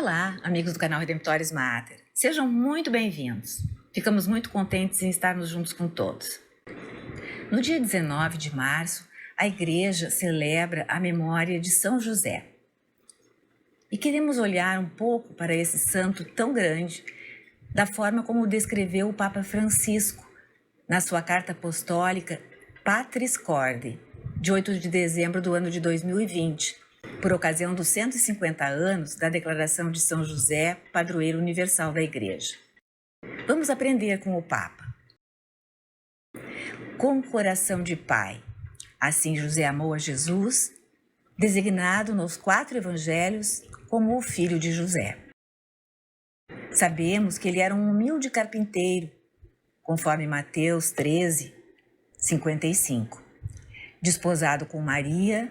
Olá, amigos do canal Redemptoris Mater. Sejam muito bem-vindos. Ficamos muito contentes em estarmos juntos com todos. No dia 19 de março, a Igreja celebra a memória de São José. E queremos olhar um pouco para esse santo tão grande, da forma como o descreveu o Papa Francisco na sua carta apostólica Patris Corde, de 8 de dezembro do ano de 2020, por ocasião dos 150 anos da declaração de São José, padroeiro universal da Igreja. Vamos aprender com o Papa. Com o coração de pai, assim José amou a Jesus, designado nos 4 evangelhos como o filho de José. Sabemos que ele era um humilde carpinteiro, conforme Mateus 13, 55, desposado com Maria,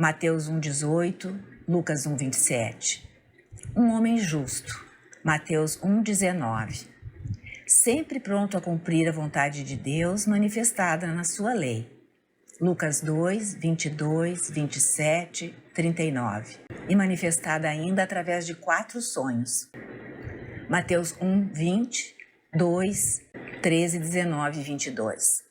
Mateus 1,18, Lucas 1,27. Um homem justo, Mateus 1,19. Sempre pronto a cumprir a vontade de Deus manifestada na sua lei. Lucas 2, 22, 27, 39. E manifestada ainda através de 4 sonhos. Mateus 1, 20, 2, 13, 19 e 22.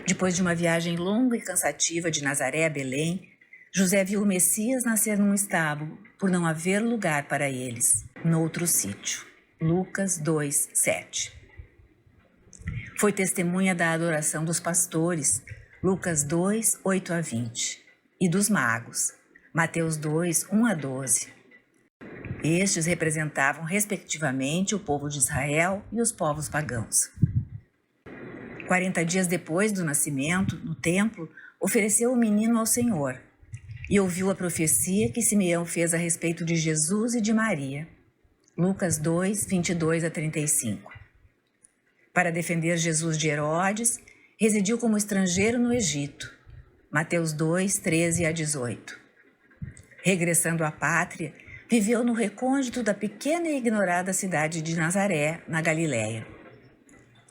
Depois de uma viagem longa e cansativa de Nazaré a Belém, José viu o Messias nascer num estábulo, por não haver lugar para eles, noutro sítio. Lucas 2, 7. Foi testemunha da adoração dos pastores, Lucas 2, 8 a 20, e dos magos, Mateus 2, 1 a 12. Estes representavam, respectivamente, o povo de Israel e os povos pagãos. 40 dias depois do nascimento, no templo, ofereceu o menino ao Senhor e ouviu a profecia que Simeão fez a respeito de Jesus e de Maria. Lucas 2, 22 a 35. Para defender Jesus de Herodes, residiu como estrangeiro no Egito. Mateus 2, 13 a 18. Regressando à pátria, viveu no recôndito da pequena e ignorada cidade de Nazaré, na Galiléia.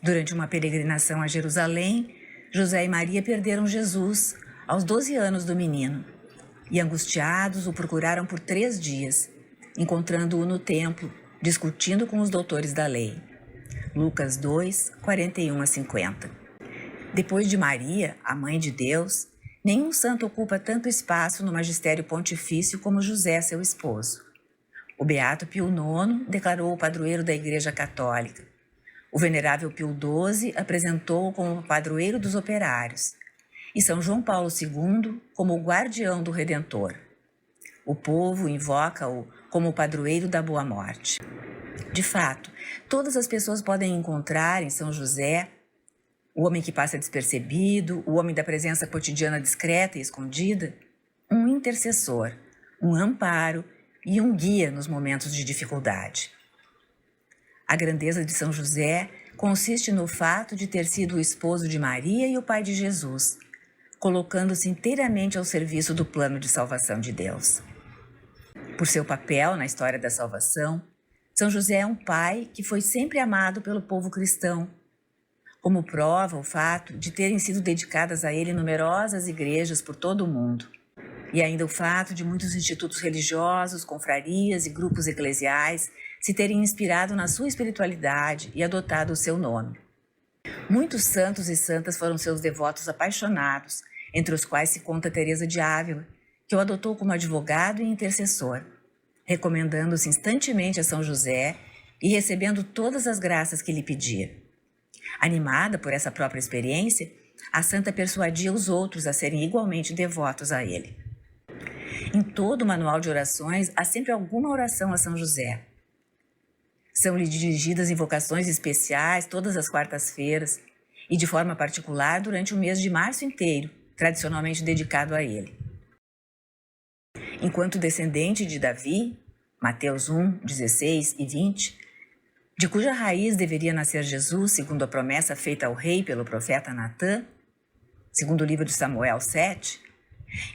Durante uma peregrinação a Jerusalém, José e Maria perderam Jesus aos 12 anos do menino e, angustiados, o procuraram por 3 dias, encontrando-o no templo, discutindo com os doutores da lei. Lucas 2, 41 a 50. Depois de Maria, a mãe de Deus, nenhum santo ocupa tanto espaço no magistério pontifício como José, seu esposo. O beato Pio IX declarou-o padroeiro da Igreja Católica. O venerável Pio XII apresentou-o como padroeiro dos operários. E São João Paulo II como o guardião do Redentor. O povo invoca-o como o padroeiro da Boa Morte. De fato, todas as pessoas podem encontrar em São José o homem que passa despercebido, o homem da presença cotidiana discreta e escondida, um intercessor, um amparo e um guia nos momentos de dificuldade. A grandeza de São José consiste no fato de ter sido o esposo de Maria e o pai de Jesus, colocando-se inteiramente ao serviço do plano de salvação de Deus. Por seu papel na história da salvação, São José é um pai que foi sempre amado pelo povo cristão, como prova o fato de terem sido dedicadas a ele numerosas igrejas por todo o mundo, e ainda o fato de muitos institutos religiosos, confrarias e grupos eclesiais se terem inspirado na sua espiritualidade e adotado o seu nome. Muitos santos e santas foram seus devotos apaixonados, entre os quais se conta Teresa de Ávila, que o adotou como advogado e intercessor, recomendando-se instantemente a São José e recebendo todas as graças que lhe pedia. Animada por essa própria experiência, a santa persuadia os outros a serem igualmente devotos a ele. Em todo o manual de orações há sempre alguma oração a São José. São-lhe dirigidas invocações especiais todas as quartas-feiras e de forma particular durante o mês de março inteiro, tradicionalmente dedicado a ele. Enquanto descendente de Davi, Mateus 1, 16 e 20, de cuja raiz deveria nascer Jesus, segundo a promessa feita ao rei pelo profeta Natã, segundo o livro de Samuel 7,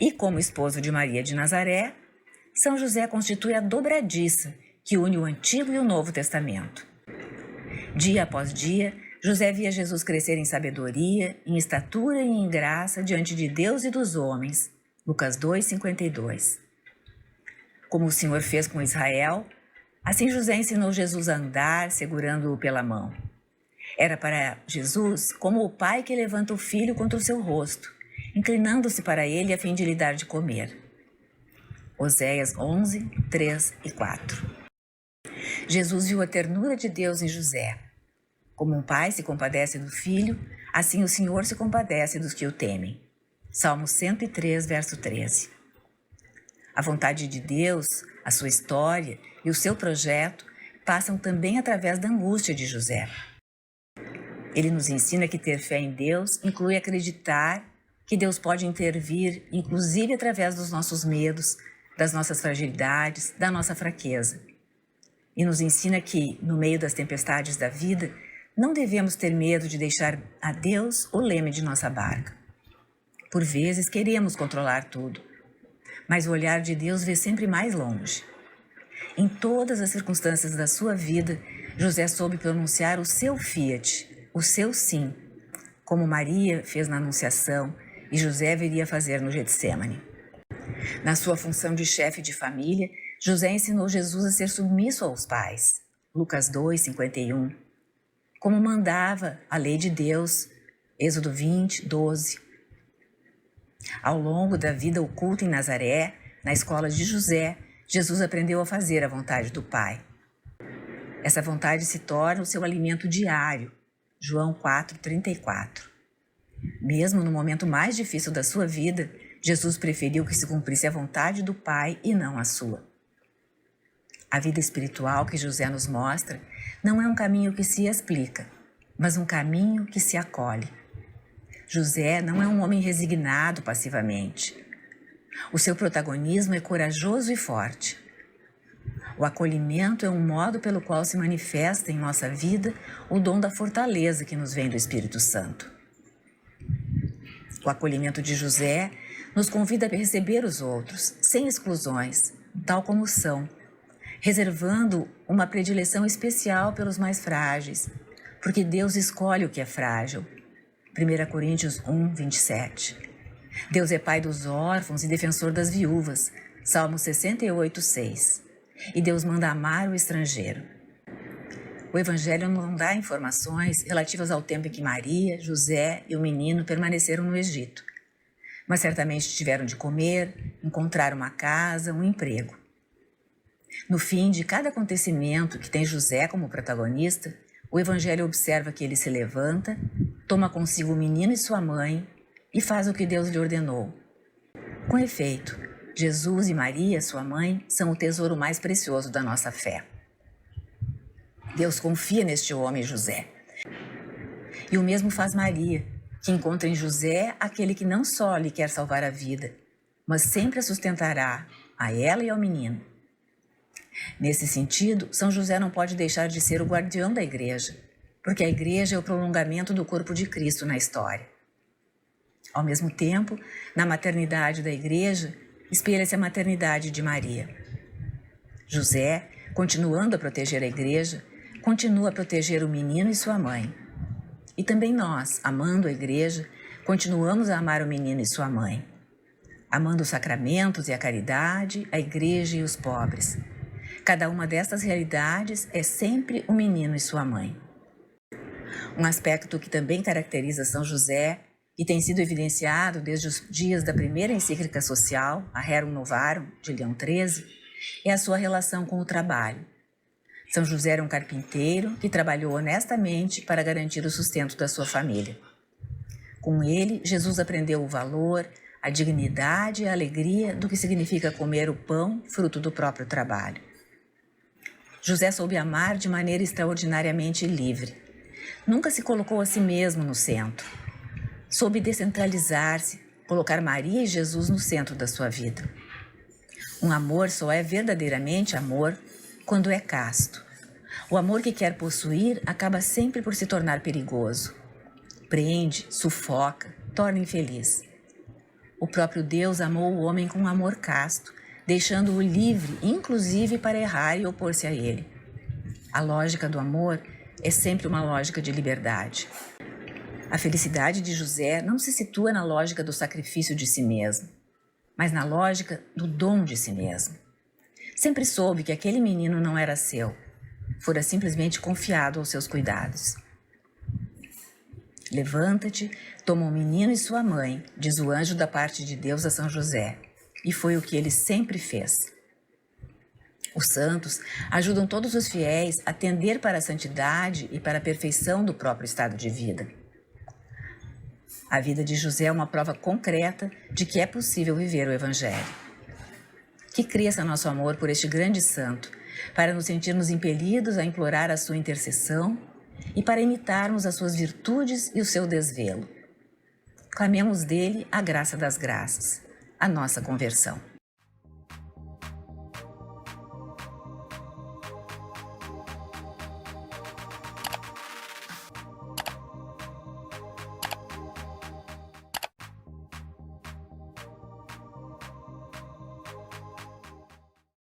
e como esposo de Maria de Nazaré, São José constitui a dobradiça que une o Antigo e o Novo Testamento. Dia após dia, José via Jesus crescer em sabedoria, em estatura e em graça diante de Deus e dos homens. Lucas 2, 52. Como o Senhor fez com Israel, Assim José ensinou Jesus a andar, segurando-o pela mão. Era para Jesus como o pai que levanta o filho contra o seu rosto, inclinando-se para ele a fim de lhe dar de comer. Oséias 11, 3 e 4. Jesus viu a ternura de Deus em José. Como um pai se compadece do filho, assim o Senhor se compadece dos que o temem. Salmo 103, verso 13. A vontade de Deus, a sua história e o seu projeto passam também através da angústia de José. Ele nos ensina que ter fé em Deus inclui acreditar que Deus pode intervir, inclusive através dos nossos medos, das nossas fragilidades, da nossa fraqueza. E nos ensina que, no meio das tempestades da vida, não devemos ter medo de deixar a Deus o leme de nossa barca. Por vezes queremos controlar tudo, mas o olhar de Deus vê sempre mais longe. Em todas as circunstâncias da sua vida, José soube pronunciar o seu fiat, o seu sim, como Maria fez na Anunciação e José viria fazer no Getsêmani. Na sua função de chefe de família, José ensinou Jesus a ser submisso aos pais. Lucas 2, 51. Como mandava a lei de Deus, Êxodo 20, 12. Ao longo da vida oculta em Nazaré, na escola de José, Jesus aprendeu a fazer a vontade do Pai. Essa vontade se torna o seu alimento diário. João 4, 34. Mesmo no momento mais difícil da sua vida, Jesus preferiu que se cumprisse a vontade do Pai e não a sua. A vida espiritual que José nos mostra não é um caminho que se explica, mas um caminho que se acolhe. José não é um homem resignado passivamente. O seu protagonismo é corajoso e forte. O acolhimento é um modo pelo qual se manifesta em nossa vida o dom da fortaleza que nos vem do Espírito Santo. O acolhimento de José nos convida a receber os outros, sem exclusões, tal como são, reservando uma predileção especial pelos mais frágeis, porque Deus escolhe o que é frágil. 1 Coríntios 1, 27. Deus é pai dos órfãos e defensor das viúvas. Salmo 68, 6. E Deus manda amar o estrangeiro. O Evangelho não dá informações relativas ao tempo em que Maria, José e o menino permaneceram no Egito. Mas certamente tiveram de comer, encontrar uma casa, um emprego. No fim de cada acontecimento que tem José como protagonista, o Evangelho observa que ele se levanta, toma consigo o menino e sua mãe e faz o que Deus lhe ordenou. Com efeito, Jesus e Maria, sua mãe, são o tesouro mais precioso da nossa fé. Deus confia neste homem José. E o mesmo faz Maria, que encontra em José aquele que não só lhe quer salvar a vida, mas sempre a sustentará, a ela e ao menino. Nesse sentido, São José não pode deixar de ser o guardião da igreja, porque a igreja é o prolongamento do corpo de Cristo na história. Ao mesmo tempo, na maternidade da igreja, espelha-se a maternidade de Maria. José, continuando a proteger a igreja, continua a proteger o menino e sua mãe. E também nós, amando a igreja, continuamos a amar o menino e sua mãe. Amando os sacramentos e a caridade, a igreja e os pobres. Cada uma dessas realidades é sempre o menino e sua mãe. Um aspecto que também caracteriza São José e tem sido evidenciado desde os dias da primeira encíclica social, a Rerum Novarum, de Leão XIII, é a sua relação com o trabalho. São José era um carpinteiro que trabalhou honestamente para garantir o sustento da sua família. Com ele, Jesus aprendeu o valor, a dignidade e a alegria do que significa comer o pão fruto do próprio trabalho. José soube amar de maneira extraordinariamente livre. Nunca se colocou a si mesmo no centro. Soube descentralizar-se, colocar Maria e Jesus no centro da sua vida. Um amor só é verdadeiramente amor quando é casto. O amor que quer possuir acaba sempre por se tornar perigoso. Prende, sufoca, torna infeliz. O próprio Deus amou o homem com um amor casto, deixando-o livre, inclusive para errar e opor-se a ele. A lógica do amor é sempre uma lógica de liberdade. A felicidade de José não se situa na lógica do sacrifício de si mesmo, mas na lógica do dom de si mesmo. Sempre soube que aquele menino não era seu, fora simplesmente confiado aos seus cuidados. Levanta-te, toma o menino e sua mãe, diz o anjo da parte de Deus a São José, e foi o que ele sempre fez. Os santos ajudam todos os fiéis a tender para a santidade e para a perfeição do próprio estado de vida. A vida de José é uma prova concreta de que é possível viver o Evangelho. Que cresça nosso amor por este grande santo, para nos sentirmos impelidos a implorar a sua intercessão e para imitarmos as suas virtudes e o seu desvelo. Clamemos dele a graça das graças, a nossa conversão.